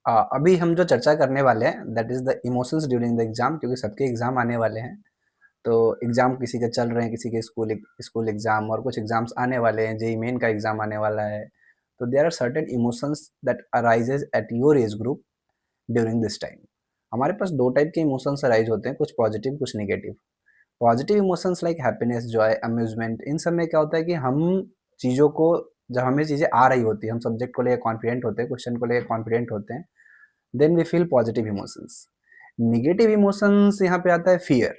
अभी हम जो चर्चा करने वाले हैं that is the emotions during the exam, क्योंकि सबके एग्ज़ाम आने वाले हैं। तो एग्ज़ाम किसी के चल रहे हैं, किसी के स्कूल एग्ज़ाम और कुछ एग्ज़ाम्स आने वाले हैं, जेईई मेन का एग्ज़ाम आने वाला है। तो there are certain emotions that arises at your age group during this time. हमारे पास 2 टाइप के इमोशंस अराइज़ होते हैं, कुछ पॉजिटिव, कुछ negative. Positive emotions like happiness, joy, amusement, इन सब में क्या होता है कि हम चीज़ों को जब हमें चीज़ें आ रही होती हैं, हम सब्जेक्ट को लेके कॉन्फिडेंट होते हैं, क्वेश्चन को लेके कॉन्फिडेंट होते हैं, then we feel positive emotions. Negative emotions यहाँ पे आता है फ़ियर।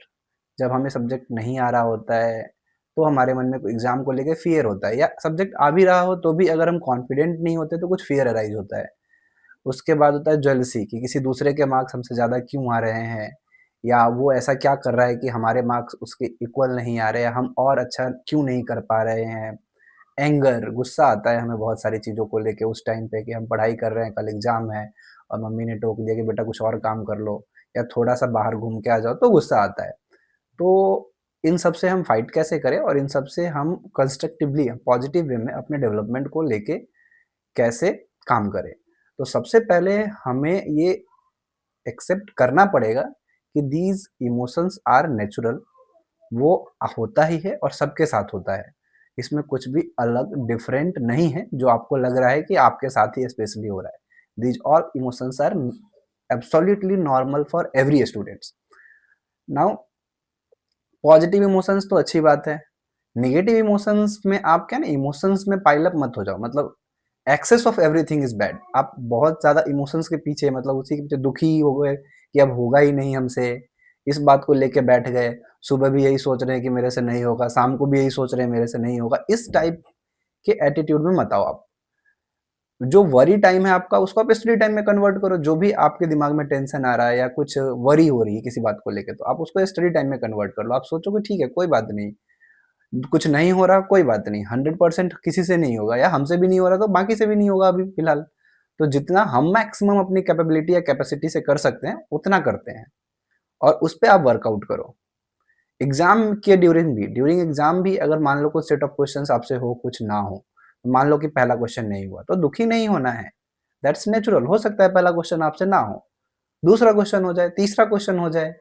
जब हमें सब्जेक्ट नहीं आ रहा होता है, तो हमारे मन में कोई एग्ज़ाम को लेके फ़ियर होता है, या सब्जेक्ट आ भी रहा हो तो भी अगर हम कॉन्फिडेंट नहीं होते तो कुछ फ़ियर अराइज़ होता है। उसके बाद होता है जेलसी, कि किसी दूसरे के मार्क्स हमसे ज़्यादा क्यों आ रहे हैं, या वो ऐसा क्या कर रहा है कि हमारे मार्क्स उसके इक्वल नहीं आ रहे, या हम और अच्छा क्यों नहीं कर पा रहे हैं। एंगर, गुस्सा आता है हमें बहुत सारी चीज़ों को लेके उस टाइम पे, कि हम पढ़ाई कर रहे हैं, कल एग्ज़ाम है और मम्मी ने टोक दिया कि बेटा कुछ और काम कर लो, या थोड़ा-सा बाहर घूम के आ जाओ, तो गुस्सा आता है। तो इन सब से हम फाइट कैसे करें, और इन सब से हम कंस्ट्रक्टिवली पॉजिटिव वे में अपने डेवलपमेंट को लेके कैसे काम करें? तो सबसे पहले हमें ये एक्सेप्ट करना पड़ेगा कि दीज़ इमोशंस आर नेचुरल। वो होता ही है और सबके साथ होता है। इसमें कुछ भी अलग डिफरेंट नहीं है जो आपको लग रहा है कि आपके साथ ही स्पेशली हो रहा है। These all emotions are absolutely normal for every students. Now positive emotions तो अच्छी बात है। नेगेटिव इमोशंस में आप क्या ना, इमोशंस में पाइल अप मत हो जाओ, मतलब excess of everything is bad. आप बहुत ज़्यादा इमोशंस के पीछे, मतलब उसी के पीछे दुखी हो गए कि अब होगा ही नहीं हमसे, इस बात को लेके बैठ गए। सुबह भी यही सोच रहे हैं कि मेरे से नहीं होगा, शाम को भी यही सोच रहे हैं मेरे से नहीं होगा। इस टाइप के एटीट्यूड में मत आओ आप। जो वरी टाइम है आपका, उसको आप स्टडी टाइम में कन्वर्ट करो। जो भी आपके दिमाग में टेंशन आ रहा है या कुछ वरी हो रही है किसी बात को लेके, तो आप उसको स्टडी टाइम में कन्वर्ट कर लो। आप सोचो कि ठीक है, कोई बात नहीं, कुछ नहीं हो रहा, कोई बात नहीं, 100% किसी से नहीं होगा, या हमसे भी नहीं हो रहा तो बाकी से भी नहीं होगा अभी फिलहाल। तो जितना हम मैक्सिमम अपनी कैपेबिलिटी या कैपेसिटी से कर सकते हैं, उतना करते हैं, और उस पे आप वर्कआउट करो। एग्ज़ाम के ड्यूरिंग एग्ज़ाम भी अगर मान लो कुछ सेट ऑफ क्वेश्चन्स आपसे हो, कुछ ना हो, मान लो कि पहला क्वेश्चन नहीं हुआ, तो दुखी नहीं होना है। That's natural. हो सकता है पहला क्वेश्चन आपसे ना हो, दूसरा क्वेश्चन हो जाए, तीसरा क्वेश्चन हो जाए,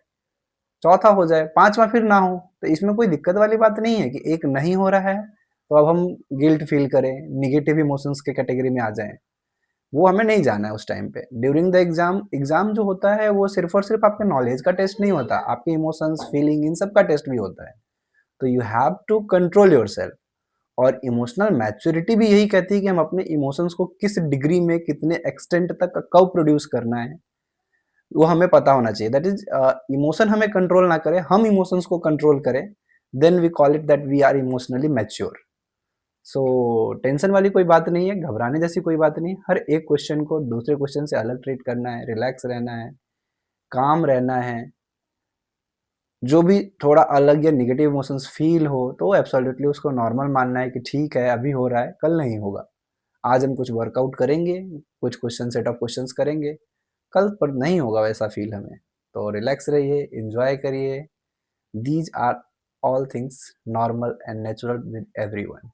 चौथा हो जाए, 5वां फिर ना हो। तो इसमें कोई दिक्कत वाली बात नहीं है कि एक नहीं हो रहा है, तो अब हम गिल्ट फ़ील करें, नेगेटिव इमोशंस के कैटेगरी में आ जाएँ। वो हमें नहीं जाना है उस टाइम पे। ड्यूरिंग द एग्ज़ाम, एग्ज़ाम जो होता है वो सिर्फ़ और सिर्फ़ आपके नॉलेज का टेस्ट नहीं होता, आपके इमोशंस, फीलिंग, इन सब का टेस्ट भी होता है। तो you have to control yourself. और इमोशनल मैच्योरिटी भी यही कहती है कि हम अपने इमोशंस को किस डिग्री में, कितने एक्सटेंट तक कब प्रोड्यूस करना है, वो हमें पता होना चाहिए। दैट इज़ इमोशन हमें कंट्रोल ना करे, हम इमोशंस को कंट्रोल करें, then we call it that we are emotionally mature. So tension वाली कोई बात नहीं है, घबराने जैसी कोई बात नहीं है। हर एक क्वेश्चन को दूसरे क्वेश्चन से अलग ट्रीट करना है, रिलैक्स रहना है, काम रहना है। जो भी थोड़ा अलग या नेगेटिव इमोशंस फ़ील हो, तो एब्सोल्यूटली उसको नॉर्मल मानना है कि ठीक है, अभी हो रहा है, कल नहीं होगा। आज हम कुछ वर्कआउट करेंगे, कुछ क्वेश्चन, सेट ऑफ क्वेश्चंस करेंगे, कल पर नहीं होगा वैसा फ़ील हमें। तो रिलैक्स रहिए, एन्जॉय करिए। These are all things normal and natural with everyone.